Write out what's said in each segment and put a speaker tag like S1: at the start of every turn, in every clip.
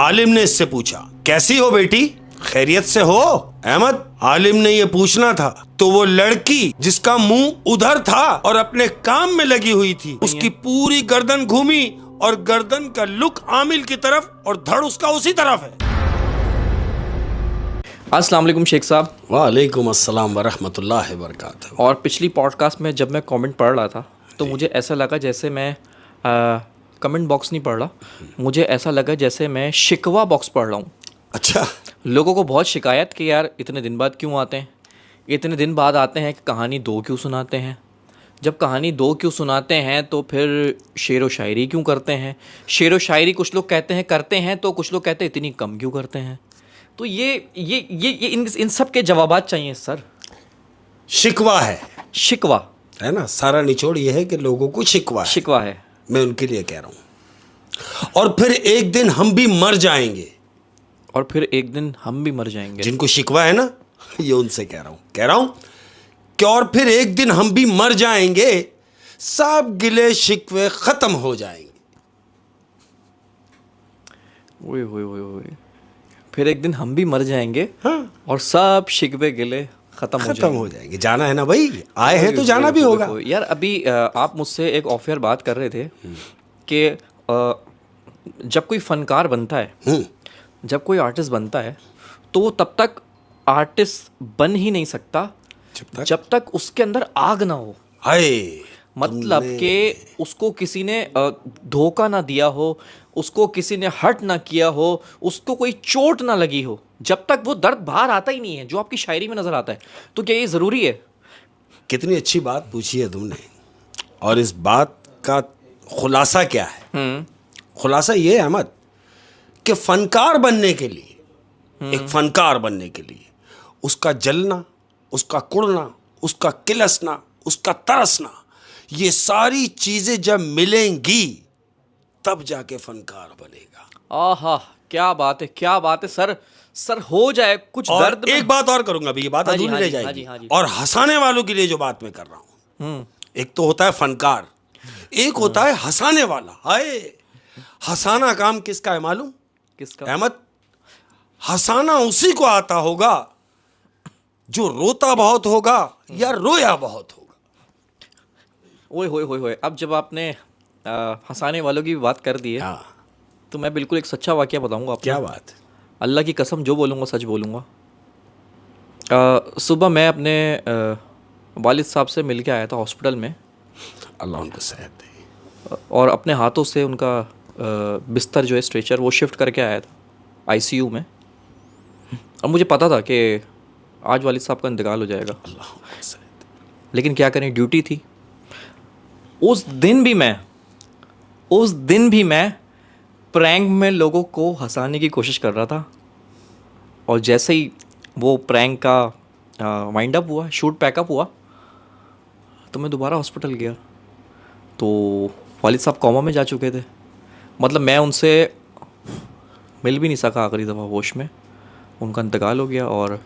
S1: आलिम ने इससे पूछा, कैसी हो बेटी, खैरियत से हो? अहमद, आलिम ने ये पूछना था तो वो लड़की जिसका मुंह उधर था और अपने काम में लगी हुई थी, उसकी पूरी गर्दन घूमी और गर्दन का लुक आमिल की तरफ और धड़ उसका उसी तरफ है।
S2: अस्सलाम वालेकुम शेख साहब।
S1: वालेकुम अस्सलाम वरहमतुल्लाहि वबरकातुहू।
S2: और पिछली पॉडकास्ट में जब मैं कमेंट पढ़ रहा था तो मुझे ऐसा लगा जैसे मैं कमेंट बॉक्स नहीं पढ़ रहा, मुझे ऐसा लगा जैसे मैं शिकवा बॉक्स पढ़ रहा हूँ।
S1: अच्छा,
S2: लोगों को बहुत शिकायत कि यार इतने दिन बाद क्यों आते हैं, इतने दिन बाद आते हैं कि कहानी 2 क्यों सुनाते हैं, जब कहानी 2 क्यों सुनाते हैं तो फिर शेर व शायरी क्यों करते हैं, शेर व शायरी कुछ लोग कहते हैं करते हैं तो कुछ लोग कहते हैं इतनी कम क्यों करते हैं। तो ये इन सब के जवाबात चाहिए सर।
S1: शिकवा है,
S2: शिकवा
S1: है ना, सारा निचोड़ ये है कि लोगों को शिकवा है। मैं उनके लिए कह रहा हूँ। और फिर एक दिन हम भी मर जाएंगे,
S2: और फिर एक दिन हम भी मर जाएंगे।
S1: जिनको शिकवा है ना, ये उनसे कह रहा हूं कि और फिर एक दिन हम भी मर जाएंगे, सब गिले शिकवे खत्म हो जाएंगे।
S2: ओए ओए ओए ओए, फिर एक दिन हम भी मर जाएंगे।
S1: हाँ।
S2: और सब शिकवे गिले खत्म हो जाएंगे।
S1: जाना है ना भाई, आए हैं तो जाना भी होगा।
S2: यार अभी आप मुझसे एक ऑफ एयर बात कर रहे थे कि जब कोई फनकार बनता है, जब कोई आर्टिस्ट बनता है तो वो तब तक आर्टिस्ट बन ही नहीं सकता जब तक उसके अंदर आग ना हो। मतलब कि उसको किसी ने धोखा ना दिया हो, उसको किसी ने हर्ट ना किया हो, उसको कोई चोट ना लगी हो, जब तक वो दर्द बाहर आता ही नहीं है जो आपकी शायरी में नजर आता है। तो क्या ये ज़रूरी है?
S1: कितनी अच्छी बात पूछी है तुमने। और इस बात का खुलासा क्या है? खुलासा ये है अहमद कि फनकार बनने के लिए, एक फनकार बनने के लिए उसका जलना, उसका कुड़ना, उसका किलसना, उसका तरसना, ये सारी चीजें जब मिलेंगी तब जाके फनकार बनेगा।
S2: आहा, क्या बात है, क्या बात है सर। सर हो जाए कुछ दर्द में।
S1: एक बात और करूंगा अभी, ये बात अधूरी रह जाएगी। और हंसाने वालों के लिए जो बात मैं कर रहा हूं, एक तो होता है फनकार, एक होता है हंसाने वाला। हाय, हंसाना काम किसका है मालूम?
S2: किसका?
S1: अहमद, हंसाना उसी को आता होगा जो रोता बहुत होगा या रोया बहुत होगा।
S2: ओए होए होए होए, अब जब आपने हंसाने वालों की बात कर दी है तो मैं बिल्कुल एक सच्चा वाकया बताऊंगा आपको।
S1: क्या बात?
S2: अल्लाह की कसम, जो बोलूँगा सच बोलूँगा। सुबह मैं अपने वालिद साहब से मिल के आया था हॉस्पिटल में।
S1: अल्लाह उनको सेहत दे।
S2: और अपने हाथों से उनका बिस्तर जो है स्ट्रेचर वो शिफ्ट करके आया था आईसीयू में। और मुझे पता था कि आज वालिद साहब का इंतकाल हो जाएगा, लेकिन क्या करें, ड्यूटी थी। उस दिन भी मैं प्रैंक में लोगों को हंसाने की कोशिश कर रहा था। और जैसे ही वो प्रैंक का वाइंड अप हुआ, शूट पैकअप हुआ, तो मैं दोबारा हॉस्पिटल गया तो वालिद साहब कोमा में जा चुके थे। मतलब मैं उनसे मिल भी नहीं सका आखिरी दफ़ा होश में, उनका इंतकाल हो गया। और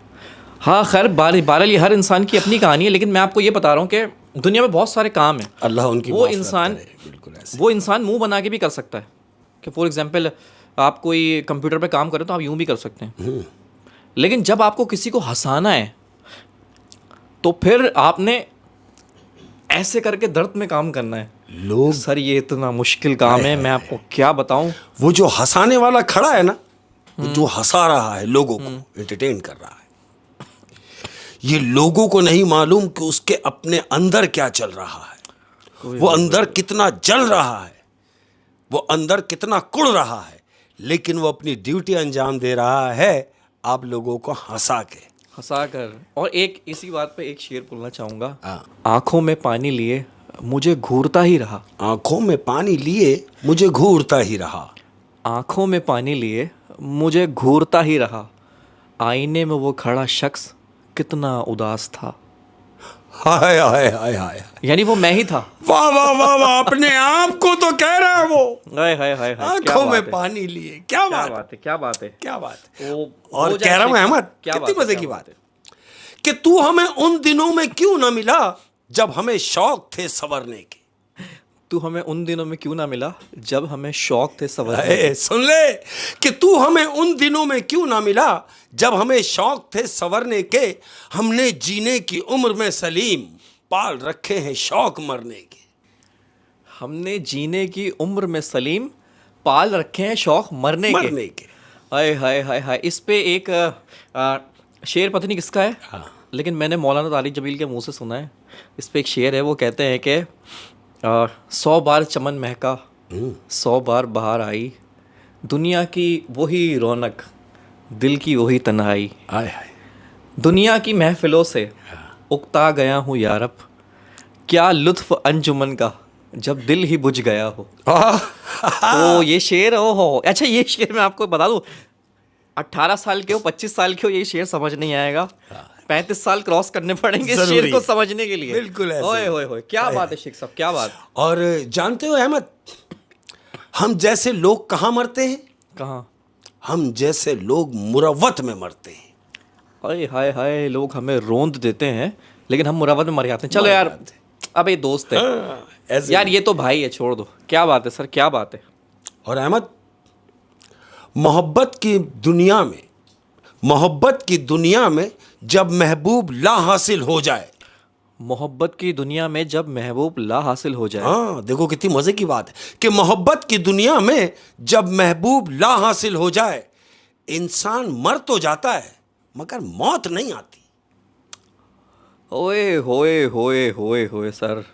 S2: हाँ खैर, बहरहाल ये हर इंसान की अपनी कहानी है, लेकिन मैं आपको ये बता रहा हूँ कि दुनिया में बहुत सारे काम हैं।
S1: अल्लाह उनकी
S2: वो इंसान मुंह बना के भी कर सकता है कि फॉर एग्जांपल आप कोई कंप्यूटर पे काम करें तो आप यूं भी कर सकते हैं। लेकिन जब आपको किसी को हंसाना है तो फिर आपने ऐसे करके दर्द में काम करना है।
S1: लोग,
S2: सर ये इतना मुश्किल काम है, मैं आपको क्या बताऊं।
S1: वो जो हंसाने वाला खड़ा है ना, जो हंसा रहा है, लोगों को एंटरटेन कर रहा है, ये लोगों को नहीं मालूम कि उसके अपने अंदर क्या चल रहा है, वो अंदर कितना जल रहा है, वो अंदर कितना कुड़ रहा है, लेकिन वो अपनी ड्यूटी अंजाम दे रहा है आप लोगों को हंसा कर।
S2: और एक इसी बात पे एक शेर बोलना चाहूँगा। आंखों में पानी लिए मुझे घूरता ही रहा,
S1: आंखों में पानी लिए मुझे घूरता ही रहा,
S2: आंखों में पानी लिए मुझे घूरता ही रहा, आईने में वो खड़ा शख्स कितना उदास था।
S1: हाय हाय हाय हाय,
S2: यानी वो मैं ही था।
S1: वाह वाह वाह वाह, अपने आप को तो कह रहा है वो।
S2: हाय हाय हाय,
S1: आंखों में पानी लिए, क्या बात है,
S2: क्या बात है,
S1: क्या बात है। और कह रहा हूं अहमद, कितनी मजे की बात है कि तू हमें उन दिनों में क्यों ना मिला जब हमें शौक थे संवरने के।
S2: तू हमें उन दिनों में क्यों ना मिला जब हमें शौक थे सवरने
S1: ए, सुन ले कि तू हमें उन दिनों में क्यों ना मिला जब हमें शौक थे सवरने के। हमने जीने की उम्र में सलीम पाल रखे हैं शौक मरने के।
S2: हमने जीने की उम्र में सलीम पाल रखे हैं शौक मरने के। हाय हाय हाय हाय। इस पे एक शेर पता नहीं किसका है,
S1: हाँ।
S2: लेकिन मैंने मौलाना तारिक जमील के मुंह से सुना है। इस पे एक शेर है, वो कहते हैं कि 100 बार चमन महका 100 बार बहार आई, दुनिया की वही रौनक दिल की वही तन्हाई,
S1: हाय हाय।
S2: दुनिया की महफिलों से उकता गया हूँ यारब, क्या लुत्फ अंजुमन का जब दिल ही बुझ गया हो। ओ ये शेर हो। अच्छा ये शेर मैं आपको बता दूं, 18 साल के हो 25 साल के हो ये शेर समझ नहीं आएगा, 35 साल क्रॉस करने पड़ेंगे इस शेर को समझने के लिए।
S1: बिल्कुल ऐसे।
S2: ओए होए होए, क्या बात है शेख साहब, क्या बात।
S1: और जानते हो अहमद, हम जैसे लोग कहाँ मरते हैं?
S2: कहाँ?
S1: हम जैसे लोग मुरव्वत में मरते हैं।
S2: अरे हाय हाय, लोग हमें रोंद देते हैं लेकिन हम मुरव्वत में मर जाते हैं। चलो यार, अब ये दोस्त है
S1: ऐसे
S2: यार, ये तो भाई है, छोड़ दो। क्या बात है सर, क्या बात है।
S1: और अहमद, मोहब्बत की दुनिया में जब महबूब ला हासिल हो जाए,
S2: मोहब्बत की दुनिया में जब महबूब ला हासिल हो जाए।
S1: हाँ देखो कितनी मजे की बात है कि मोहब्बत की दुनिया में जब महबूब ला हासिल हो जाए, इंसान मर तो जाता है मगर मौत नहीं आती।
S2: ओए होए होए होए होए सर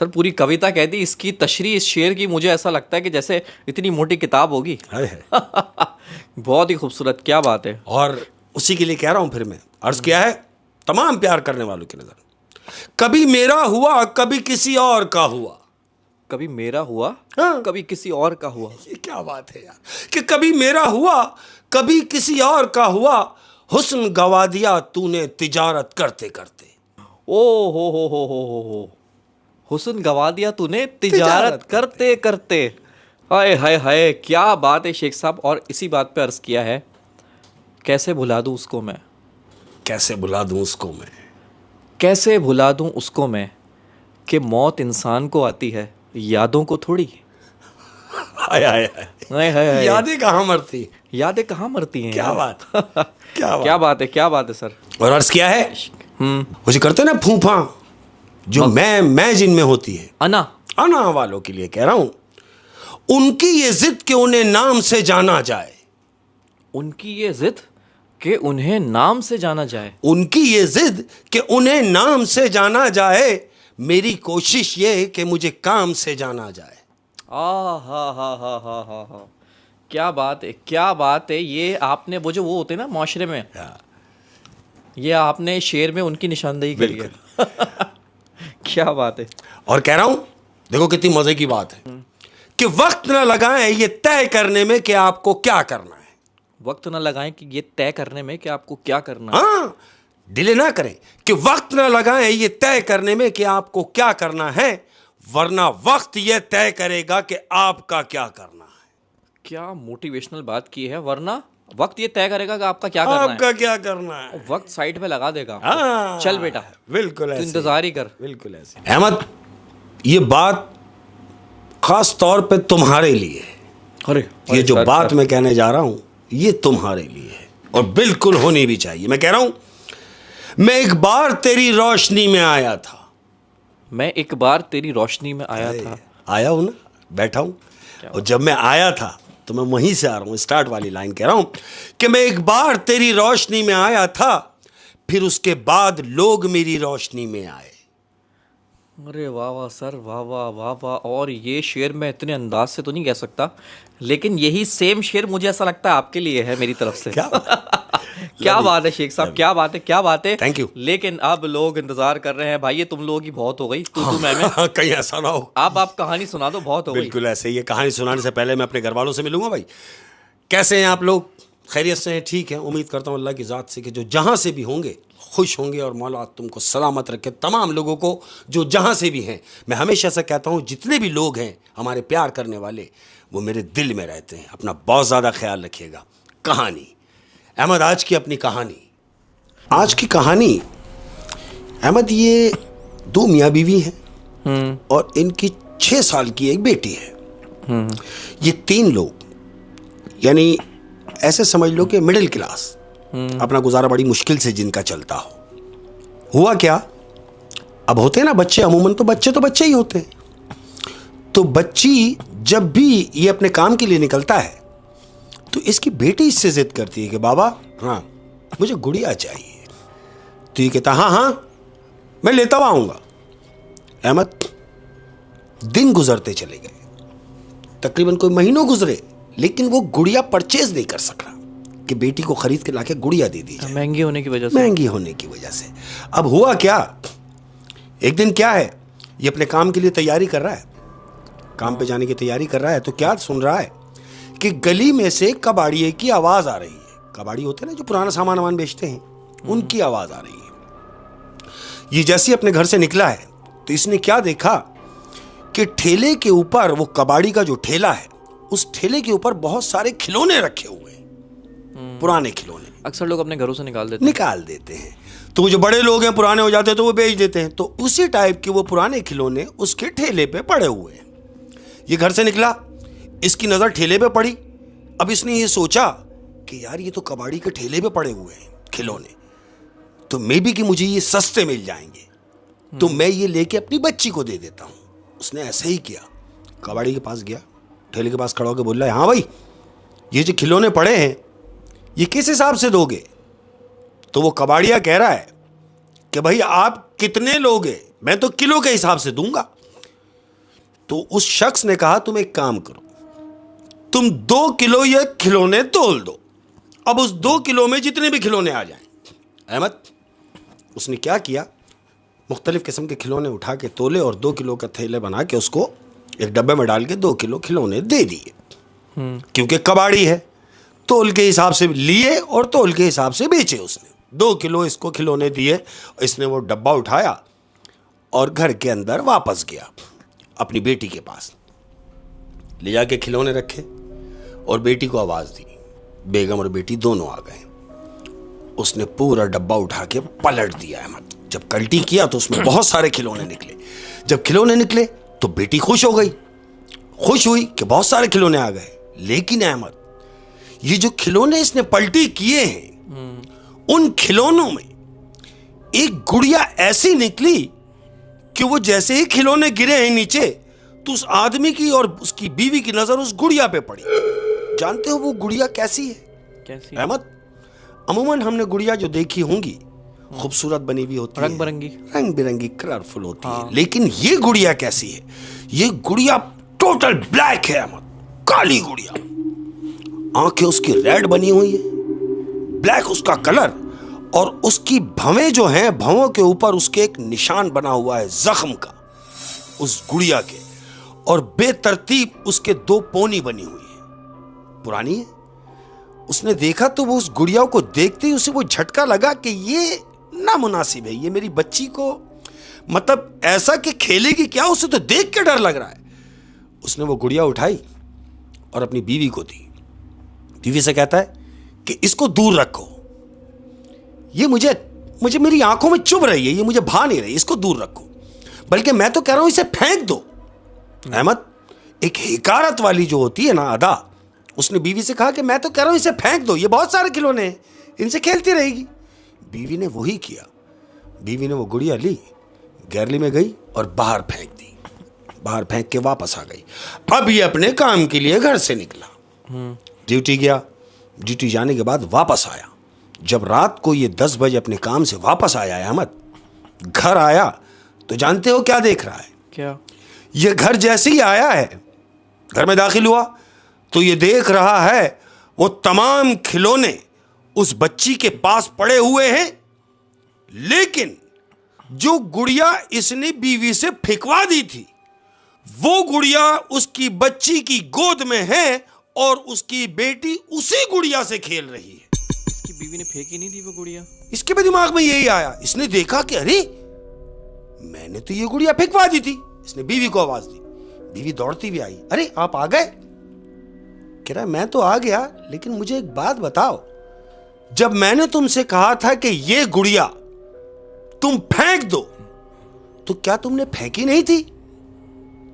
S2: पूरी कविता कह दी। इसकी तशरीह इस शेर की मुझे ऐसा लगता है कि जैसे इतनी मोटी किताब होगी। बहुत ही खूबसूरत, क्या बात है।
S1: और उसी के लिए कह रहा हूं, फिर मैं अर्ज किया है तमाम प्यार करने वालों की नजर, कभी मेरा हुआ कभी किसी और का हुआ।
S2: कभी मेरा हुआ
S1: हाँ।
S2: कभी किसी और का हुआ।
S1: ये क्या बात है यार कि कभी मेरा हुआ कभी किसी और का हुआ, हुस्न गवा दिया तूने तिजारत करते करते।
S2: ओ हो, हुस्न गवा दिया तूने तिजारत करते करते। हाय हाय हाय, क्या बात है शेख साहब। और इसी बात पे अर्ज किया है, कैसे भुला दूं उसको मैं,
S1: कैसे भुला दूं उसको मैं,
S2: कैसे भुला दूं उसको मैं, कि मौत इंसान को आती है यादों को थोड़ी।
S1: हाय हाय हाय, यादें कहाँ मरती,
S2: यादें कहाँ मरती हैं।
S1: क्या बात
S2: क्या बात है, क्या बात है सर।
S1: और अर्ज किया है, वो जो करते ना फूफा, जो मैं जिनमें होती है, अना वालों के लिए कह रहा हूं, उनकी ये जिद कि उन्हें नाम से जाना जाए।
S2: उनकी ये जिद कि उन्हें नाम से जाना जाए।
S1: उनकी ये जिद कि उन्हें नाम से जाना जाए, मेरी कोशिश ये कि मुझे काम से जाना जाए।
S2: हा, क्या बात है, क्या बात है। ये आपने वो जो वो होते हैं ना माशरे में, ये आपने शेर में उनकी निशानदेही करी है। क्या बात है।
S1: और कह रहा हूं, देखो कितनी मजे की बात है कि वक्त ना लगाएं ये तय करने में कि आपको क्या करना है।
S2: वक्त ना लगाएं कि ये तय करने में कि आपको क्या करना है।
S1: हाँ, डिले ना करें कि वक्त ना लगाएं ये तय करने में कि आपको क्या करना है, वरना वक्त ये तय करेगा कि आपका क्या करना है।
S2: क्या मोटिवेशनल बात की है। वरना वक्त ये तय करेगा कि आपका क्या करना है।
S1: आपका क्या करना है,
S2: वक्त साइड पे लगा देगा। चल बेटा,
S1: बिल्कुल
S2: तू इंतजार ही कर।
S1: बिल्कुल ऐसे। अहमद, ये बात खास तौर पे तुम्हारे लिए है।
S2: अरे
S1: ये जो बात मैं कहने जा रहा हूं, ये तुम्हारे लिए है और बिल्कुल होनी भी चाहिए। मैं कह रहा हूं, मैं एक बार तेरी रोशनी में आया था।
S2: मैं एक बार तेरी रोशनी में आया था।
S1: आया हूं ना, बैठा हूं, और जब मैं आया था तो मैं वहीं से आ रहा हूं, स्टार्ट वाली लाइन कह रहा हूं कि मैं एक बार तेरी रोशनी में आया था, फिर उसके बाद लोग मेरी रोशनी में आए।
S2: अरे वाह वाह सर, वाह वाह वाह वाह। और ये शेर मैं इतने अंदाज से तो नहीं कह सकता, लेकिन यही सेम शेर मुझे ऐसा लगता है आपके लिए है मेरी तरफ से। क्या बात है शेख साहब, क्या बात है, क्या बात है।
S1: Thank you.
S2: लेकिन अब लोग इंतजार कर रहे हैं भाई, ये तुम लोगों की बहुत हो गई, तू मैं
S1: कहीं ऐसा ना हो।
S2: आप कहानी सुना दो, बहुत हो गई।
S1: बिल्कुल ऐसे ही। ये कहानी सुनाने से पहले मैं अपने घर वालों से मिलूंगा। भाई कैसे हैं आप लोग, खैरियत से हैं? ठीक है, उम्मीद करता हूँ अल्लाह की ज़ात से कि जो जहाँ से भी होंगे खुश होंगे, और मौला तुमको सलामत रखे, तमाम लोगों को जो जहाँ से भी हैं। मैं हमेशा से कहता हूँ, जितने भी लोग हैं हमारे प्यार करने वाले, वो मेरे दिल में रहते हैं। अपना बहुत ज़्यादा ख्याल रखिएगा। कहानी अहमद, आज की अपनी कहानी, आज की कहानी अहमद, ये दो मियाँ बीवी हैं। और इनकी 6 साल की एक बेटी है। ये 3 लोग, यानी ऐसे समझ लो कि मिडिल क्लास, अपना गुजारा बड़ी मुश्किल से जिनका चलता हो। हुआ क्या, अब होते हैं ना बच्चे, अमूमन तो बच्चे ही होते हैं। तो बच्ची जब भी ये अपने काम के लिए निकलता है तो इसकी बेटी इससे जिद करती है कि बाबा हाँ मुझे गुड़िया चाहिए। तो ये कहता हाँ मैं लेता हुआ आऊंगा। अहमद, दिन गुजरते चले गए, तकरीबन कोई महीनों गुजरे, लेकिन वो गुड़िया परचेज नहीं कर सका कि बेटी को खरीद के लाके गुड़िया दे दी जाए,
S2: महंगी होने की वजह से।
S1: अब हुआ क्या, एक दिन क्या है, ये अपने काम के लिए तैयारी कर रहा है, काम पे जाने की तैयारी कर रहा है, तो क्या सुन रहा है कि गली में से कबाड़िए की आवाज आ रही है। कबाड़ी होते हैं ना जो पुराना सामान बेचते हैं, उनकी आवाज आ रही है। ये जैसे अपने घर से निकला है तो इसने क्या देखा कि ठेले के ऊपर, वो कबाड़ी का जो ठेला है, उस ठेले के ऊपर बहुत सारे खिलौने रखे हुए हैं, पुराने खिलौने।
S2: अक्सर लोग अपने घरों से निकाल देते हैं।
S1: तो जो बड़े लोग हैं, पुराने हो जाते हैं तो वो बेच देते हैं। तो उसी टाइप के वो पुराने खिलौने उसके ठेले पे पड़े हुए हैं। ये घर से निकला, इसकी नजर ठेले पे पड़ी। अब इसने ये सोचा कि यार ये तो कबाड़ी के ठेले पे पड़े हुए हैं खिलौने, तो मे बी कि मुझे ये सस्ते मिल जाएंगे, तो मैं ये लेके अपनी बच्ची को दे देता हूं। उसने ऐसे ही किया, कबाड़ी के पास गया, ठेले के पास खड़ा होकर बोल रहा है हाँ भाई ये जो खिलौने पड़े हैं ये किस हिसाब से दोगे? तो वो कबाड़िया कह रहा है कि भाई आप कितने लोगे, मैं तो किलो के हिसाब से दूंगा। तो उस शख्स ने कहा तुम एक काम करो, तुम 2 किलो ये खिलौने तोल दो, अब उस 2 किलो में जितने भी खिलौने आ जाएं। अहमद, उसने क्या किया, मुख्तलिफ किस्म के खिलौने उठा के तोले और 2 किलो का थैले बना के उसको एक डब्बे में डाल के 2 किलो खिलौने दे दिए। क्योंकि कबाड़ी है, तोल के हिसाब से लिए और तोल के हिसाब से बेचे उसने। 2 किलो इसको खिलौने दिए, इसने वो डब्बा उठाया और घर के अंदर वापस गया अपनी बेटी के पास, ले जाके खिलौने रखे और बेटी को आवाज दी। बेगम और बेटी दोनों आ गए। उसने पूरा डब्बा उठा के पलट दिया। अहमद, जब कल्टी किया तो उसमें बहुत सारे खिलौने निकले। जब खिलौने निकले तो बेटी खुश हो गई, खुश हुई कि बहुत सारे खिलौने आ गए। लेकिन अहमद, ये जो खिलौने इसने पलटी किए हैं, उन खिलौनों में एक गुड़िया ऐसी निकली कि वो जैसे ही खिलौने गिरे हैं नीचे तो उस आदमी की और उसकी बीवी की नजर उस गुड़िया पे पड़ी। जानते हो वो गुड़िया कैसी है? अहमद, अमूमन हमने गुड़िया जो देखी होंगी खूबसूरत बनी हुई होती है, रंग बिरंगी कलरफुल होती है, लेकिन ये गुड़िया कैसी है? ये गुड़िया टोटल ब्लैक है अहमद, काली गुड़िया। आंखें उसकी रेड बनी हुई है, ब्लैक उसका कलर, और उसकी भवें जो हैं, भवों के ऊपर उसके एक निशान बना हुआ है जख्म का उस गुड़िया के, और बेतरतीब उसके 2 पोनी बनी हुई है, पुरानी है। उसने देखा तो वो उस गुड़िया को देखते ही उसे वो झटका लगा कि ये नामुनासिब है, ये मेरी बच्ची को मतलब ऐसा कि खेलेगी क्या, उसे तो देख के डर लग रहा है। उसने वो गुड़िया उठाई और अपनी बीवी को दी। बीवी से कहता है कि इसको दूर रखो, ये मुझे मेरी आंखों में चुभ रही है, ये मुझे भा नहीं रही, इसको दूर रखो, बल्कि मैं तो कह रहा हूं इसे फेंक दो। अहमद, एक हिकारत वाली जो होती है ना अदा, उसने बीवी से कहा कि मैं तो कह रहा हूं इसे फेंक दो, ये बहुत सारे खिलौने हैं, इनसे खेलती रहेगी। बीवी ने वही किया। बीवी ने वो गुड़िया ली, गैलरी में गई और बाहर फेंक दी। बाहर फेंक के वापस आ गई। अब ये अपने काम के लिए घर से निकला, ड्यूटी गया। ड्यूटी जाने के बाद वापस आया। जब रात को ये 10 बजे अपने काम से वापस आया अहमद, घर आया तो जानते हो क्या देख रहा है?
S2: क्या?
S1: ये घर जैसे ही आया है, घर में दाखिल हुआ तो ये देख रहा है वो तमाम खिलौने उस बच्ची के पास पड़े हुए हैं, लेकिन जो गुड़िया इसने बीवी से फेंकवा दी थी वो गुड़िया उसकी बच्ची की गोद में है और उसकी बेटी उसी गुड़िया से खेल रही है।
S2: इसकी बीवी ने फेंकी नहीं थी वो गुड़िया।
S1: इसके भी दिमाग में यही आया। इसने देखा कि अरे मैंने तो ये गुड़िया फेंकवा दी थी। इसने बीवी को आवाज दी। बीवी दौड़ती हुई आई। अरे आप आ गए? कह रहा मैं तो आ गया, लेकिन मुझे एक बात बताओ, जब मैंने तुमसे कहा था कि ये गुड़िया तुम फेंक दो तो क्या तुमने फेंकी नहीं थी?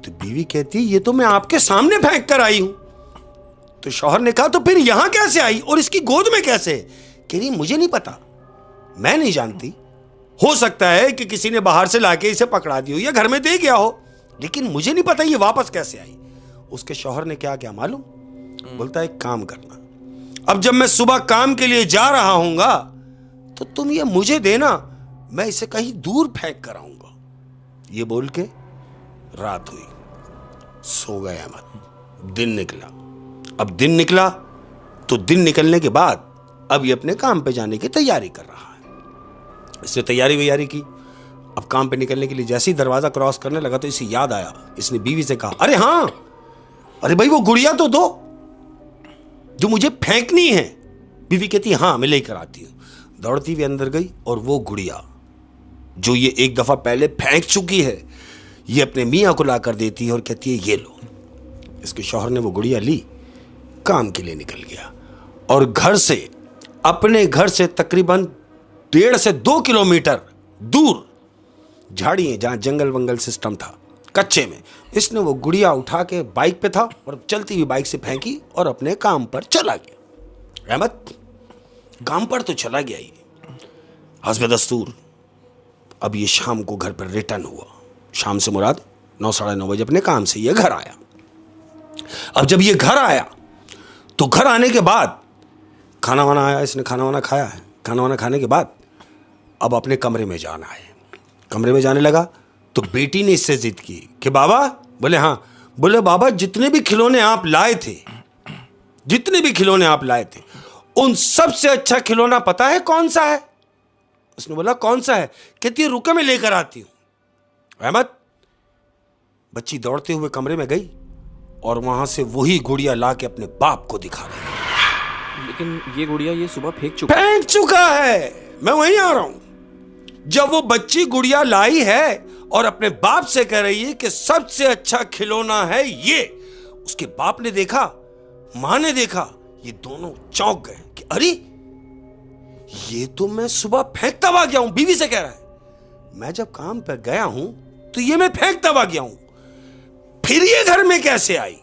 S1: तो बीवी कहती ये तो मैं आपके सामने फेंक कर आई हूं। तो शौहर ने कहा तो फिर यहां कैसे आई और इसकी गोद में कैसे? कह रही मुझे नहीं पता, मैं नहीं जानती, हो सकता है कि किसी ने बाहर से लाके इसे पकड़ा दी हो या घर में दे गया हो, लेकिन मुझे नहीं पता ये वापस कैसे आई। उसके शौहर ने क्या मालूम? बोलता है एक काम करना, अब जब मैं सुबह काम के लिए जा रहा हूंगा तो तुम ये मुझे देना, मैं इसे कहीं दूर फेंक कर आऊंगा। ये बोल के रात हुई, सो गए अहमद। दिन निकला। अब दिन निकला तो दिन निकलने के बाद अब ये अपने काम पे जाने की तैयारी कर रहा है। इसने तैयारी की। अब काम पे निकलने के लिए जैसे ही दरवाजा क्रॉस करने लगा तो इसे याद आया। इसने बीवी से कहा अरे हाँ, अरे भाई वो गुड़िया तो दो जो मुझे फेंकनी है। बीवी कहती हाँ मैं लेकर आती हूं। दौड़ती हुई अंदर गई और वो गुड़िया जो ये एक दफा पहले फेंक चुकी है ये अपने मियां को ला कर देती है और कहती है ये लो। इसके शौहर ने वो गुड़िया ली, काम के लिए निकल गया और घर से, अपने घर से तकरीबन 1.5 से 2 किलोमीटर दूर झाड़ी है जहां जंगल वंगल सिस्टम था कच्चे में, इसने वो गुड़िया उठा के बाइक पे था और चलती हुई बाइक से फेंकी और अपने काम पर चला गया। अहमद काम पर तो चला गया ही, हस्बे दस्तूर अब ये शाम को घर पर रिटर्न हुआ। शाम से मुराद 9 साढ़े 9 बजे अपने काम से ये घर आया। अब जब ये घर आया तो घर आने के बाद खाना वाना आया, इसने खाना वाना खाया है। खाना वाना खाने के बाद अब अपने कमरे में जाना है। कमरे में जाने लगा तो बेटी ने इससे जिद की कि बाबा, बोले हाँ, बोले बाबा जितने भी खिलौने आप लाए थे, जितने भी खिलौने आप लाए थे उन सबसे अच्छा खिलौना पता है कौन सा है? उसने बोला कौन सा है? कहती है रुके मैं लेकर आती हूं। अहमद बच्ची दौड़ते हुए कमरे में गई और वहां से वही गुड़िया ला के अपने बाप को दिखा रही है।
S2: लेकिन ये गुड़िया ये सुबह फेंक
S1: चुका है। मैं वहीं आ रहा हूं। जब वो बच्ची गुड़िया लाई है और अपने बाप से कह रही है कि सबसे अच्छा खिलौना है ये, उसके बाप ने देखा, मां ने देखा, ये दोनों चौंक गए कि अरे ये तो मैं सुबह फेंकता हुआ गया हूं। बीवी से कह रहा है मैं जब काम पर गया हूं तो ये मैं फेंकता हुआ गया हूं, फिर ये घर में कैसे आई?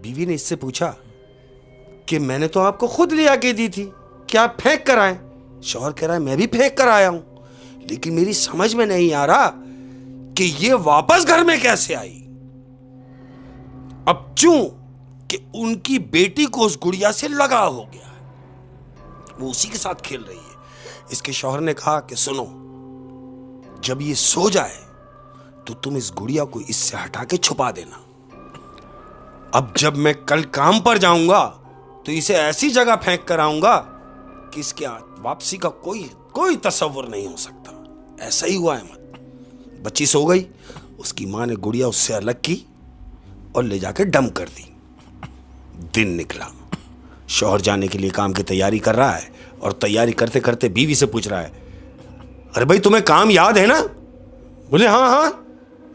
S1: बीवी ने इससे पूछा कि मैंने तो आपको खुद ले आके दी थी कि आप फेंक कर आए। शौहर कह रहा है मैं भी फेंक कर आया हूं, लेकिन मेरी समझ में नहीं आ रहा कि ये वापस घर में कैसे आई। अब क्यों कि उनकी बेटी को उस गुड़िया से लगाव हो गया है, वो उसी के साथ खेल रही है। इसके शौहर ने कहा कि सुनो, जब ये सो जाए तो तुम इस गुड़िया को इससे हटा के छुपा देना। अब जब मैं कल काम पर जाऊंगा तो इसे ऐसी जगह फेंक कर आऊंगा कि इसके वापसी का कोई तसव्वुर नहीं हो सकता। ऐसा ही हुआ अहमद। बच्ची सो गई, उसकी मां ने गुड़िया उससे अलग की और ले जाकर डम कर दी। दिन निकला, शौहर जाने के लिए काम की तैयारी कर रहा है और तैयारी करते करते बीवी से पूछ रहा है अरे भाई तुम्हें काम याद है ना? बोले हाँ।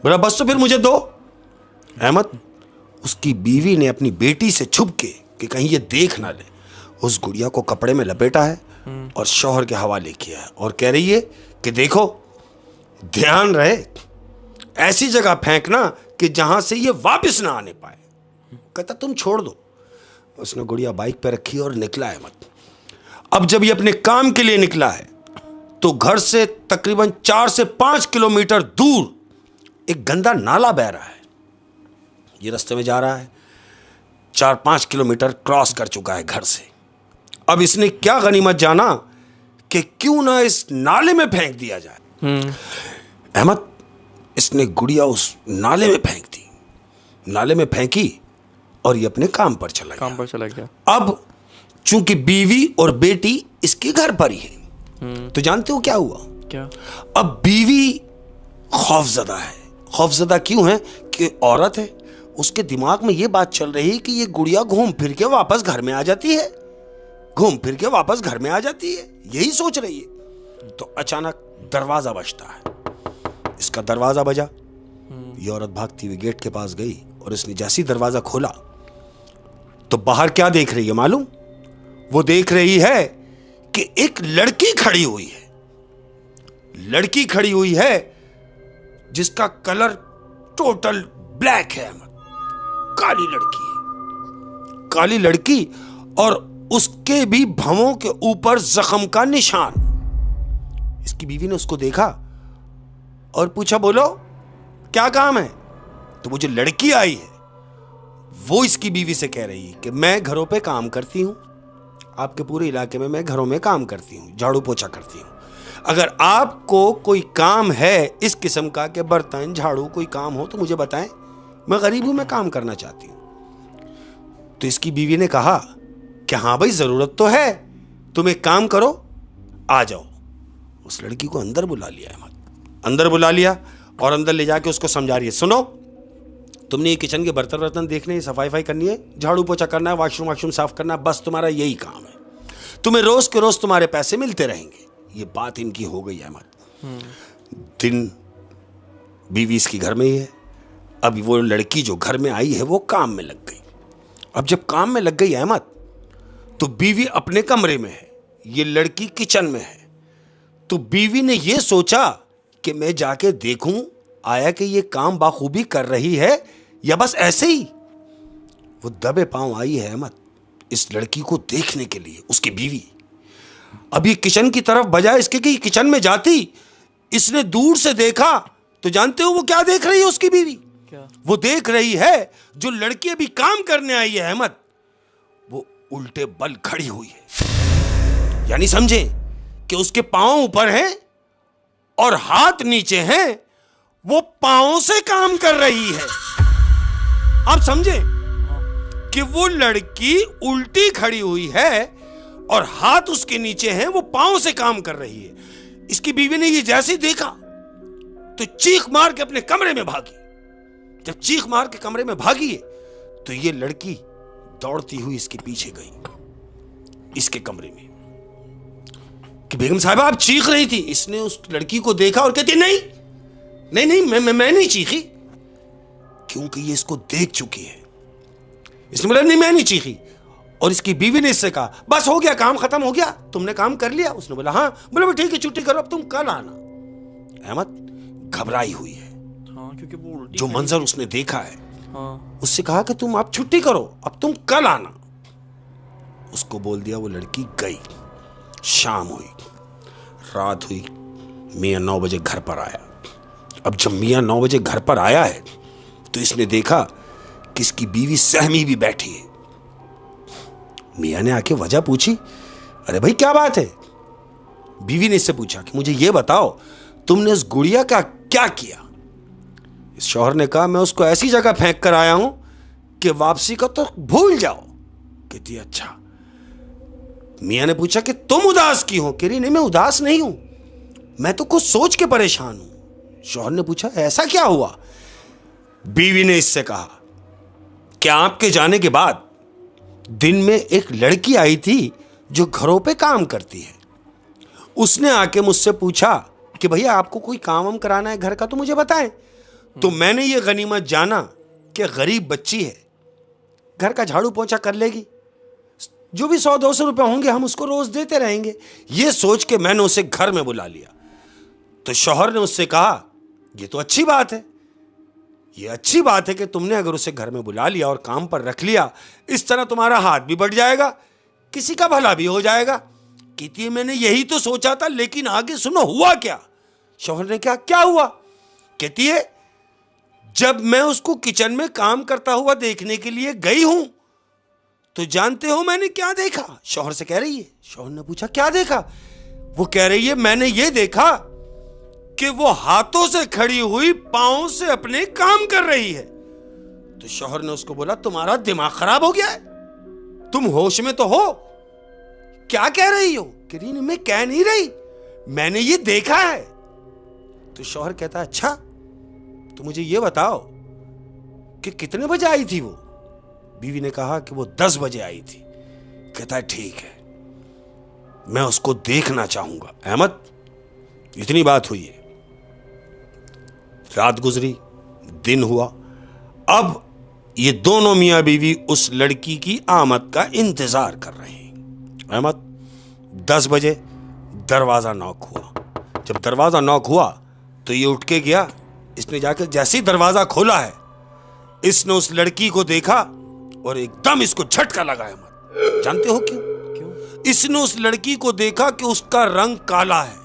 S1: बोला बस तो फिर मुझे दो। अहमद उसकी बीवी ने अपनी बेटी से छुप के कि कहीं ये देख ना ले, उस गुड़िया को कपड़े में लपेटा है और शौहर के हवाले किया है और कह रही है कि देखो ध्यान रहे, ऐसी जगह फेंकना कि जहां से ये वापस ना आने पाए। कहता तुम छोड़ दो। उसने गुड़िया बाइक पे रखी और निकला है मत। अब जब ये अपने काम के लिए निकला है तो घर से तकरीबन 4 से 5 किलोमीटर दूर एक गंदा नाला बह रहा है। ये रास्ते में जा रहा है, 4-5 किलोमीटर क्रॉस कर चुका है घर से। अब इसने क्या गनीमत जाना कि क्यों ना इस नाले में फेंक दिया जाए। अहमद इसने गुड़िया उस नाले में फेंक दी। नाले में फेंकी और ये अपने काम पर चला गया। अब चूंकि बीवी और बेटी इसके घर पर ही है तो जानते हो क्या हुआ?
S2: क्या?
S1: अब बीवी खौफजदा है। खौफजदा क्यों है? कि औरत है, उसके दिमाग में ये बात चल रही है कि ये गुड़िया घूम फिर के वापस घर में आ जाती है, घूम फिर के वापस घर में आ जाती है, यही सोच रही है। तो अचानक दरवाजा बजता है। इसका दरवाजा बजा, ये औरत भागती हुई गेट के पास गई और इसने जैसे ही दरवाजा खोला तो बाहर क्या देख रही है मालूम? वो देख रही है कि एक लड़की खड़ी हुई है। लड़की खड़ी हुई है जिसका कलर टोटल ब्लैक है अहमद, काली लड़की है, काली लड़की, और उसके भी भवों के ऊपर जख्म का निशान। इसकी बीवी ने उसको देखा और पूछा, बोलो क्या काम है? तो वो जो लड़की आई है वो इसकी बीवी से कह रही है कि मैं घरों पे काम करती हूं, आपके पूरे इलाके में मैं घरों में काम करती हूं, झाड़ू पोछा करती हूं। अगर आपको कोई काम है इस किस्म का कि बर्तन झाड़ू कोई काम हो तो मुझे बताएं, मैं गरीब हूं, मैं काम करना चाहती हूं। तो इसकी बीवी ने कहा कि हाँ भाई, जरूरत तो है, तुम एक काम करो, आ जाओ। उस लड़की को अंदर बुला लिया अहमद, अंदर बुला लिया और अंदर ले जाके उसको समझा रही है, सुनो, तुमने ये किचन के बर्तन वर्तन देखने, सफाई करनी है, झाड़ू पोछा करना है, वाशरूम साफ करना है, बस तुम्हारा यही काम है, तुम्हें रोज के रोज तुम्हारे पैसे मिलते रहेंगे। ये बात इनकी हो गई अहमद। दिन बीवी इसकी घर में ही है। अब वो लड़की जो घर में आई है वो काम में लग गई। अब जब काम में लग गई अहमद, तो बीवी अपने कमरे में है, ये लड़की किचन में है। तो बीवी ने ये सोचा कि मैं जाके देखूं आया कि ये काम बाखूबी कर रही है या बस ऐसे ही। वो दबे पांव आई है अहमद इस लड़की को देखने के लिए, उसकी बीवी। अब ये किचन की तरफ बजाय इसके कि किचन में जाती, इसने दूर से देखा तो जानते हो वो क्या देख रही है उसकी बीवी?
S2: क्या? वो
S1: देख रही है जो लड़की अभी काम करने आई है अहमद, वो उल्टे बल खड़ी हुई है। यानी समझे कि उसके पांव ऊपर हैं और हाथ नीचे हैं, वो पांव से काम कर रही है। आप समझे कि वो लड़की उल्टी खड़ी हुई है और हाथ उसके नीचे हैं, वो पांव से काम कर रही है। इसकी बीवी ने ये जैसे देखा तो चीख मार के अपने कमरे में भागी। जब चीख मार के कमरे में भागी है तो ये लड़की दौड़ती हुई इसके पीछे गई, इसके कमरे में, कि बेगम साहिबा आप चीख रही थी। इसने उस लड़की को देखा और कहती नहीं नहीं नहीं, मैं नहीं चीखी, क्योंकि ये इसको देख चुकी है। इसने बोला नहीं मैं नहीं चीखी। और इसकी बीवी ने इससे कहा बस हो गया, काम खत्म हो गया, तुमने काम कर लिया? उसने बोला हाँ। बोला ठीक है, छुट्टी करो, अब तुम कल आना। अहमद घबराई हुई है,
S2: हाँ, क्योंकि वो
S1: जो मंजर उसने देखा है।
S2: हाँ।
S1: उससे कहा कि तुम आप छुट्टी करो, अब तुम कल आना। उसको बोल दिया। वो लड़की गई। शाम हुई, रात हुई, मियां 9 बजे घर पर आया। अब जब मियां 9 बजे घर पर आया है तो इसने देखा कि इसकी बीवी सहमी भी बैठी है। मियां ने आके वजह पूछी, अरे भाई क्या बात है? बीवी ने इससे पूछा कि मुझे ये बताओ तुमने उस गुड़िया का क्या किया? इस शौहर ने कहा मैं उसको ऐसी जगह फेंक कर आया हूं कि वापसी का तो भूल जाओ। कहती अच्छा। मियां ने पूछा कि तुम उदास की हो? कह रही नहीं मैं उदास नहीं हूं, मैं तो कुछ सोच के परेशान हूं। शौहर ने पूछा ऐसा क्या हुआ? बीवी ने इससे कहा कि आपके जाने के बाद दिन में एक लड़की आई थी जो घरों पे काम करती है। उसने आके मुझसे पूछा कि भैया आपको कोई काम कराना है घर का तो मुझे बताएं। तो मैंने ये गनीमत जाना कि गरीब बच्ची है, घर का झाड़ू पोंछा कर लेगी, जो भी 100-200 रुपए होंगे हम उसको रोज देते रहेंगे। ये सोच के मैंने उसे घर में बुला लिया। तो शौहर ने उससे कहा ये तो अच्छी बात है, ये अच्छी बात है कि तुमने अगर उसे घर में बुला लिया और काम पर रख लिया, इस तरह तुम्हारा हाथ भी बढ़ जाएगा, किसी का भला भी हो जाएगा। कहती है मैंने यही तो सोचा था, लेकिन आगे सुनो हुआ क्या। शौहर ने क्या हुआ? कहती है जब मैं उसको किचन में काम करता हुआ देखने के लिए गई हूं तो जानते हो मैंने क्या देखा? शौहर से कह रही है। शौहर ने पूछा क्या देखा? वो कह रही है मैंने ये देखा कि वो हाथों से खड़ी हुई पांव से अपने काम कर रही है। तो शौहर ने उसको बोला तुम्हारा दिमाग खराब हो गया है, तुम होश में तो हो, क्या कह रही हो? कह रही नहीं मैं कह नहीं रही, मैंने ये देखा है। तो शौहर कहता अच्छा तो मुझे ये बताओ कि कितने बजे आई थी वो? बीवी ने कहा कि वो 10 बजे आई थी। कहता है ठीक है, मैं उसको देखना चाहूंगा। अहमद इतनी बात हुई है। रात गुजरी, दिन हुआ। अब ये दोनों मियां बीवी उस लड़की की आमद का इंतजार कर रहे हैं। अहमद 10 बजे दरवाजा नॉक हुआ। जब दरवाजा नॉक हुआ तो ये उठ के गया इसने जाकर जैसे ही दरवाजा खोला है, इसने उस लड़की को देखा और एकदम इसको झटका लगा अहमद। जानते हो क्यों? इसने उस लड़की को देखा कि उसका रंग काला है,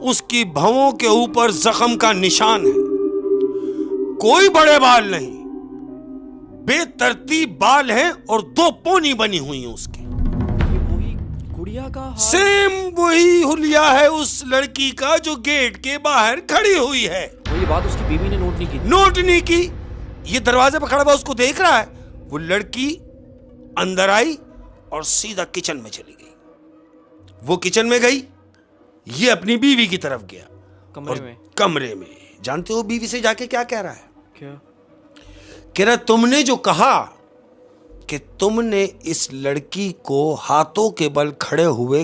S1: उसकी भौं के ऊपर जख्म का निशान है, कोई बड़े बाल नहीं, बेतरतीब बाल हैं और 2 पोनी बनी हुई हैं उसकी।
S2: वही गुड़िया का हाल।
S1: सेम वही हुलिया है उस लड़की का जो गेट के बाहर खड़ी हुई है।
S2: ये बात उसकी बीवी ने
S1: नोट नहीं की। ये दरवाजे पर खड़ा हुआ उसको देख रहा है। वो लड़की अंदर आई और सीधा किचन में चली गई। वो किचन में गई, ये अपनी बीवी की तरफ गया कमरे में। जानते हो बीवी से जाके क्या कह रहा है?
S2: क्या
S1: कह रहा, तुमने जो कहा कि तुमने इस लड़की को हाथों के बल खड़े हुए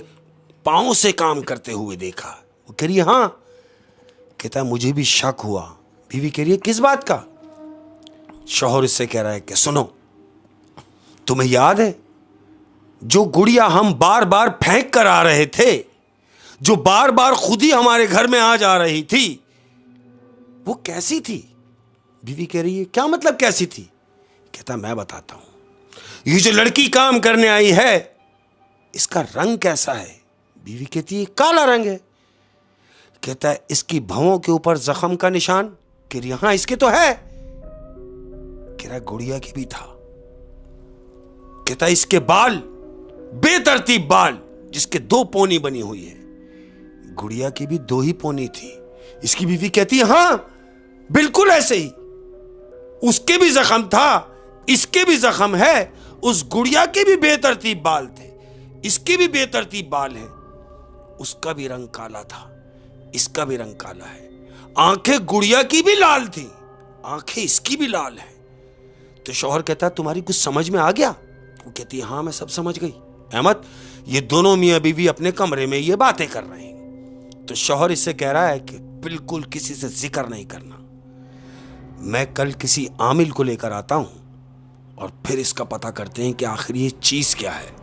S1: पांव से काम करते हुए देखा। वो कह रही है हाँ। कहता मुझे भी शक हुआ। बीवी कह रही है किस बात का? शौहर इससे कह रहा है कि सुनो, तुम्हें याद है जो गुड़िया हम बार बार फेंक कर आ रहे थे, जो बार बार खुद ही हमारे घर में आ जा रही थी, वो कैसी थी? बीवी कह रही है क्या मतलब कैसी थी? कहता मैं बताता हूं। ये जो लड़की काम करने आई है, इसका रंग कैसा है? बीवी कहती है काला रंग है। कहता है इसकी भौं के ऊपर जख्म का निशान? कह रही हां इसके तो है। कह रहा गुड़िया के भी था। कहता इसके बाल बेतरतीब बाल जिसके 2 पोनी बनी हुई है। गुड़िया की भी 2 ही पोनी थी। इसकी बीवी कहती है हां बिल्कुल ऐसे ही, उसके भी जख्म था, इसके भी जख्म है, उस गुड़िया के भी बेतरतीब बाल थे, इसके भी बेतरतीब बाल हैं, उसका भी रंग काला था, इसका भी रंग काला है। आंखें गुड़िया की भी लाल थी, आंखें इसकी भी लाल है। तो शौहर कहता तुम्हारी कुछ समझ में आ गया? वो कहती है हाँ मैं सब समझ गई। अहमद, ये दोनों मियां बीवी अपने कमरे में ये बातें कर रहे हैं। तो शौहर इससे कह रहा है कि बिल्कुल किसी से जिक्र नहीं करना, मैं कल किसी आमिल को लेकर आता हूं और फिर इसका पता करते हैं कि आखिर ये चीज क्या है।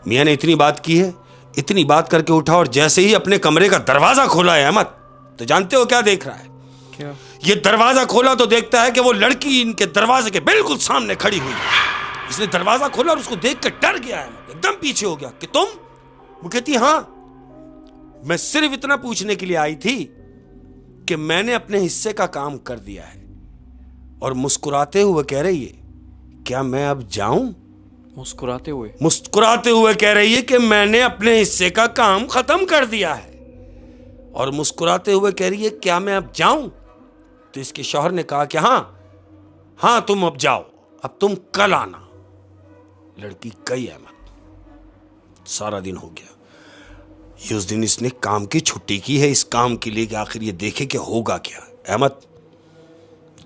S1: मियां ने इतनी बात की है, इतनी बात करके उठा और जैसे ही अपने कमरे का दरवाजा खोला है अहमद, तो जानते हो क्या देख रहा है?
S2: क्या? ये
S1: दरवाजा खोला तो देखता है कि वो लड़की इनके दरवाजे के बिल्कुल सामने खड़ी हुई है। इसने दरवाजा खोला और उसको देख कर डर गया है, एकदम पीछे हो गया कि तुम? वो कहती हाँ, मैं सिर्फ इतना पूछने के लिए आई थी कि मैंने अपने हिस्से का काम कर दिया है। और मुस्कुराते हुए कह रही है क्या मैं अब जाऊं? मुस्कुराते हुए कह रही है कि मैंने अपने हिस्से का काम खत्म कर दिया है। और मुस्कुराते हुए कह रही है क्या मैं अब जाऊं? तो इसके शौहर ने कहा कि हाँ तुम अब जाओ, अब तुम कल आना। लड़की गई अहमद। सारा दिन हो गया। ये उस दिन इसने काम की छुट्टी की है इस काम के लिए कि आखिर ये देखे कि होगा क्या। अहमद,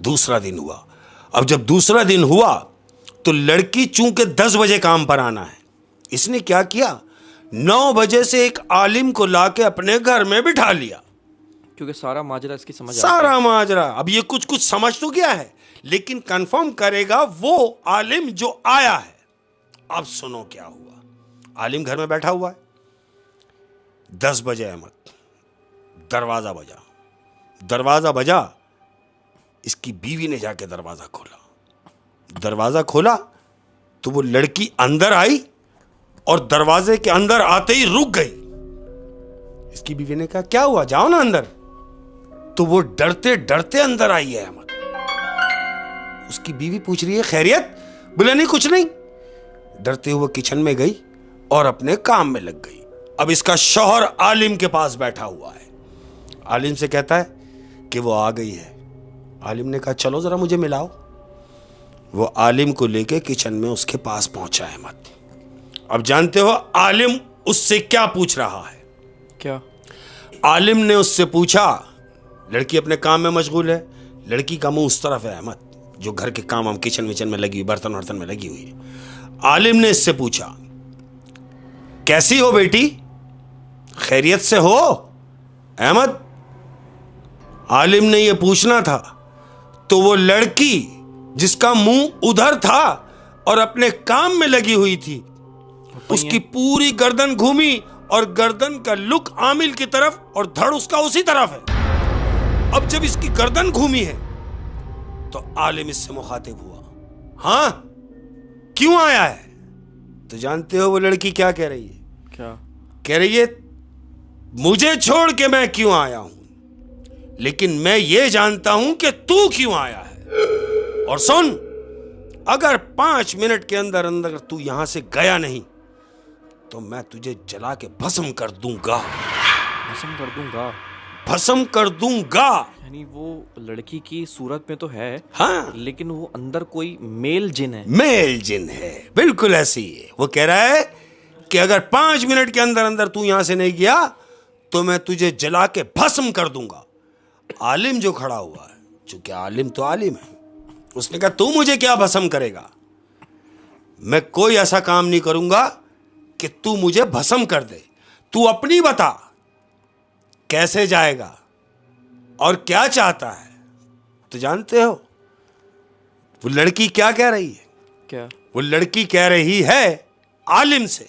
S1: दूसरा दिन हुआ। अब जब दूसरा दिन हुआ तो लड़की चूंकि 10 बजे काम पर आना है, इसने क्या किया, 9 बजे से एक आलिम को लाके अपने घर में बिठा लिया।
S2: क्योंकि सारा माजरा इसकी समझ
S1: सारा माजरा। अब ये कुछ समझ तो गया है, लेकिन कंफर्म करेगा वो आलिम जो आया है। अब सुनो क्या हुआ। आलिम घर में बैठा हुआ है। 10 बजे अहमद, दरवाजा बजा। इसकी बीवी ने जाके दरवाजा खोला तो वो लड़की अंदर आई और दरवाजे के अंदर आते ही रुक गई। इसकी बीवी ने कहा क्या हुआ, जाओ ना अंदर। तो वो डरते डरते अंदर आई है अहमद। उसकी बीवी पूछ रही है खैरियत? बोले नहीं कुछ नहीं। डरते हुए किचन में गई और अपने काम में लग गई। अब इसका शौहर आलिम के पास बैठा हुआ है। आलिम से कहता है कि वो आ गई है। आलिम ने कहा चलो जरा मुझे मिलाओ। वो आलिम को लेके किचन में उसके पास पहुंचा है अहमद। अब जानते हो आलिम उससे क्या पूछ रहा है?
S2: क्या?
S1: आलिम ने उससे पूछा, लड़की अपने काम में मशगूल है, लड़की का मुंह उस तरफ है अहमद जो घर के काम हम किचन विचन में लगी हुई, बर्तन वर्तन में लगी हुई है। आलिम ने इससे पूछा कैसी हो बेटी, खैरियत से हो? अहमद, आलिम ने यह पूछना था तो वो लड़की जिसका मुंह उधर था और अपने काम में लगी हुई थी, उसकी पूरी गर्दन घूमी और गर्दन का लुक आमिल की तरफ और धड़ उसका उसी तरफ है। अब जब इसकी गर्दन घूमी है तो आलिम इससे मुखातिब हुआ। हाँ, क्यों आया है? तो जानते हो वो लड़की क्या कह रही है?
S2: क्या
S1: कह रही है? मुझे छोड़ के मैं क्यों आया हूं, लेकिन मैं ये जानता हूं कि तू क्यों आया है। और सुन, अगर 5 मिनट के अंदर अंदर तू यहां से गया नहीं तो मैं तुझे जला के भस्म कर दूंगा।
S2: भस्म कर दूंगा?
S1: भस्म कर दूंगा।
S2: यानी वो लड़की की सूरत में तो है,
S1: हाँ,
S2: लेकिन वो अंदर कोई मेल जिन है।
S1: मेल जिन है, बिल्कुल ऐसे ही है। वो कह रहा है कि अगर 5 मिनट के अंदर अंदर तू यहां से नहीं गया तो मैं तुझे जला के भस्म कर दूंगा। आलिम जो खड़ा हुआ है, चूंकि आलिम तो आलिम है, उसने कहा तू मुझे क्या भस्म करेगा? मैं कोई ऐसा काम नहीं करूंगा कि तू मुझे भस्म कर दे। तू अपनी बता, कैसे जाएगा और क्या चाहता है? तो जानते हो वो लड़की क्या कह रही है?
S2: क्या?
S1: वो लड़की कह रही है आलिम से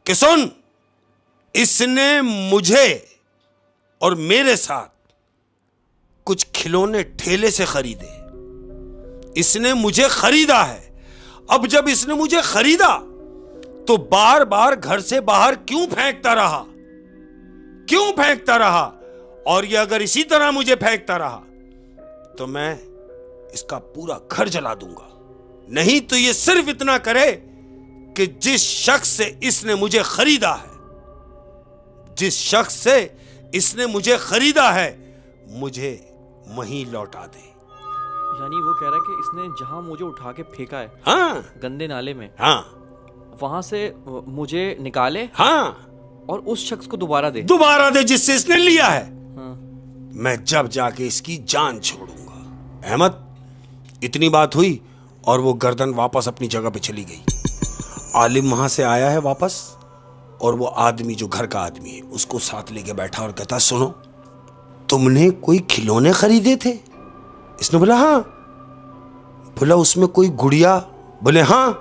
S1: कि सुन, इसने मुझे और मेरे साथ कुछ खिलौने ठेले से खरीदे। इसने मुझे खरीदा है। अब जब इसने मुझे खरीदा तो बार बार घर से बाहर क्यों फेंकता रहा? क्यों फेंकता रहा? और ये अगर इसी तरह मुझे फेंकता रहा तो मैं इसका पूरा घर जला दूंगा। नहीं तो ये सिर्फ इतना करे कि जिस शख्स से इसने मुझे खरीदा है, जिस शख्स से इसने मुझे खरीदा है, मुझे वहीं लौटा दे।
S2: यानी वो कह रहा है कि इसने जहां मुझे उठा के फेंका है,
S1: हाँ,
S2: गंदे नाले में,
S1: हाँ,
S2: वहां से मुझे निकाले,
S1: हाँ,
S2: और उस शख्स को दोबारा दे।
S1: दोबारा दे जिससे इसने लिया है।
S2: हाँ।
S1: मैं जब जाके इसकी जान छोड़ूंगा। अहमद, इतनी बात हुई और वो गर्दन वापस अपनी जगह पे चली गई। आलिम वहां से आया है वापस, और वो आदमी जो घर का आदमी है उसको साथ लेके बैठा और कहता, सुनो, तुमने कोई खिलौने खरीदे थे? इसने बोला हाँ। बोला उसमें कोई गुड़िया? बोले हाँ।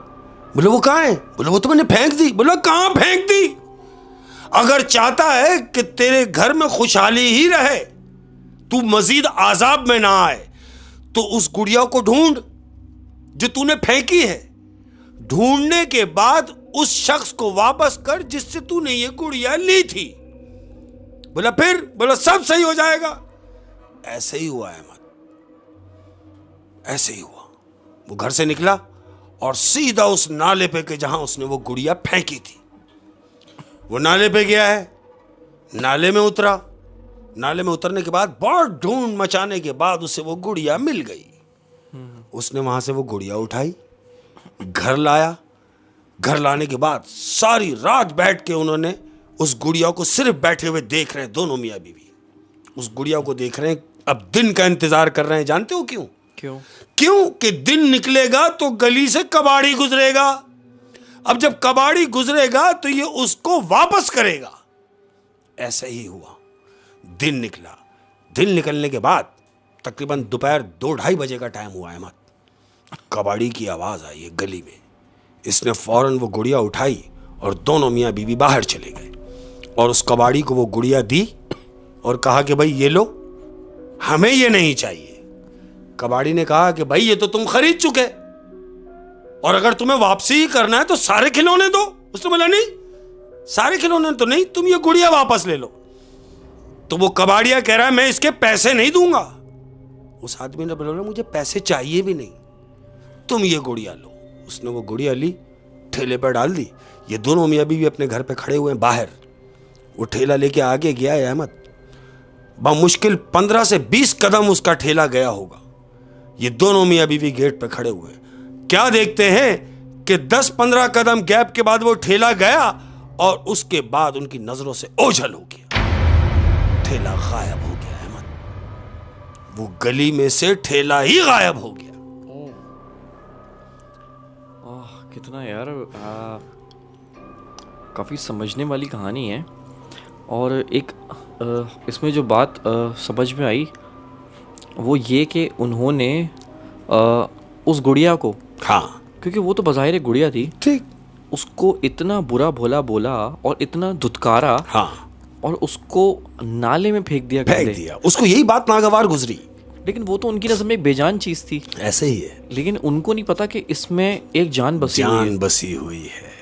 S1: बोले वो कहाँ है? बोले वो तो मैंने फेंक दी। बोला कहाँ फेंक दी? अगर चाहता है कि तेरे घर में खुशहाली ही रहे, तू मजीद आजाब में ना आए, तो उस गुड़िया को ढूंढ जो तूने फेंकी है। ढूंढने के बाद उस शख्स को वापस कर जिससे तूने ये गुड़िया ली थी। बोला फिर? बोला सब सही हो जाएगा। ऐसे ही हुआ अहमद, ऐसे ही हुआ। वो घर से निकला और सीधा उस नाले पे के जहां उसने वो गुड़िया फेंकी थी, वो नाले पे गया है। नाले में उतरा। नाले में उतरने के बाद बहुत ढूंढ मचाने के बाद उसे वो गुड़िया मिल गई। उसने वहां से वो गुड़िया उठाई, घर लाया। घर लाने के बाद सारी रात बैठ के उन्होंने उस गुड़िया को सिर्फ बैठे हुए देख रहे हैं। दोनों मियाँ बीवी उस गुड़िया को देख रहे हैं। अब दिन का इंतजार कर रहे हैं। जानते हो क्यों?
S2: क्यों?
S1: क्यों कि दिन निकलेगा तो गली से कबाड़ी गुजरेगा। अब जब कबाड़ी गुजरेगा तो ये उसको वापस करेगा। ऐसा ही हुआ। दिन निकला। दिन निकलने के बाद तकरीबन दोपहर 2-2:30 बजे का टाइम हुआ अहमद। कबाड़ी की आवाज आई है गली में। इसने फौरन वो गुड़िया उठाई और दोनों मियाँ बीवी बाहर चले गए और उस कबाड़ी को वो गुड़िया दी और कहा कि भाई ये लो, हमें ये नहीं चाहिए। कबाड़ी ने कहा कि भाई ये तो तुम खरीद चुके, और अगर तुम्हें वापसी ही करना है तो सारे खिलौने दो। उसने बोला नहीं, सारे खिलौने तो नहीं, तुम ये गुड़िया वापस ले लो। तो वो कबाड़िया कह रहा है मैं इसके पैसे नहीं दूंगा। उस आदमी ने बोला मुझे पैसे चाहिए भी नहीं, तुम ये गुड़िया लो। उसने वो गुड़िया ली, ठेले पर डाल दी। ये दोनों मियाँ बीवी अपने घर पे खड़े हुए हैं बाहर। वो ठेला लेके आगे गया है अहमद। बामुश्किल 15 से 20 कदम उसका ठेला गया होगा। ये दोनों मियाँ बीवी गेट पे खड़े हुए हैं। क्या देखते हैं कि 10-15 कदम गैप के बाद वो ठेला गया और उसके बाद उनकी नजरों से ओझल हो गया। ठेला गायब हो गया अहमद। वो गली में से ठेला ही गायब हो गया।
S2: कितना यार काफ़ी समझने वाली कहानी है। और एक इसमें जो बात समझ में आई वो ये कि उन्होंने उस गुड़िया को,
S1: हाँ,
S2: क्योंकि वो तो बज़ाहिर गुड़िया थी,
S1: ठीक,
S2: उसको इतना बुरा भोला बोला और इतना धुतकारा,
S1: हाँ,
S2: और उसको नाले में फेंक दिया,
S1: फेंक दिया। उसको यही बात नागवार गुजरी,
S2: लेकिन वो तो उनकी नज़र में एक बेजान चीज़ थी।
S1: ऐसे ही है,
S2: लेकिन उनको नहीं पता कि इसमें एक जान बसी हुई है।
S1: जान बसी हुई है।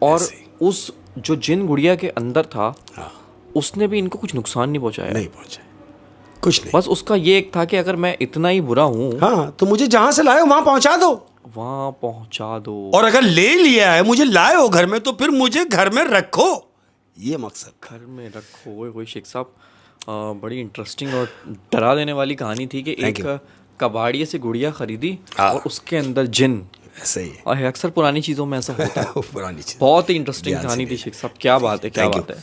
S2: और उस जो जिन गुड़िया के अंदर था,
S1: हाँ,
S2: उसने भी इनको कुछ नुकसान नहीं पहुंचाया।
S1: नहीं पहुंचा, कुछ नहीं।
S2: बस उसका ये एक था कि अगर मैं इतना ही बुरा हूँ,
S1: हाँ, तो मुझे जहां से लाए वहां पहुंचा दो,
S2: वहां पहुंचा दो।
S1: और अगर ले लिया है, मुझे लाए हो घर में, तो फिर मुझे घर में रखो, ये मकसद।
S2: घर में रखो। ओए शेख साहब, बड़ी इंटरेस्टिंग और डरा देने वाली कहानी थी कि एक कबाड़िए से गुड़िया खरीदी और उसके अंदर जिन।
S1: ऐसे ही
S2: और अक्सर पुरानी चीज़ों में ऐसा होता है।
S1: पुरानी चीज,
S2: बहुत ही इंटरेस्टिंग कहानी थी शेख साहब, क्या बात है, क्या बात है।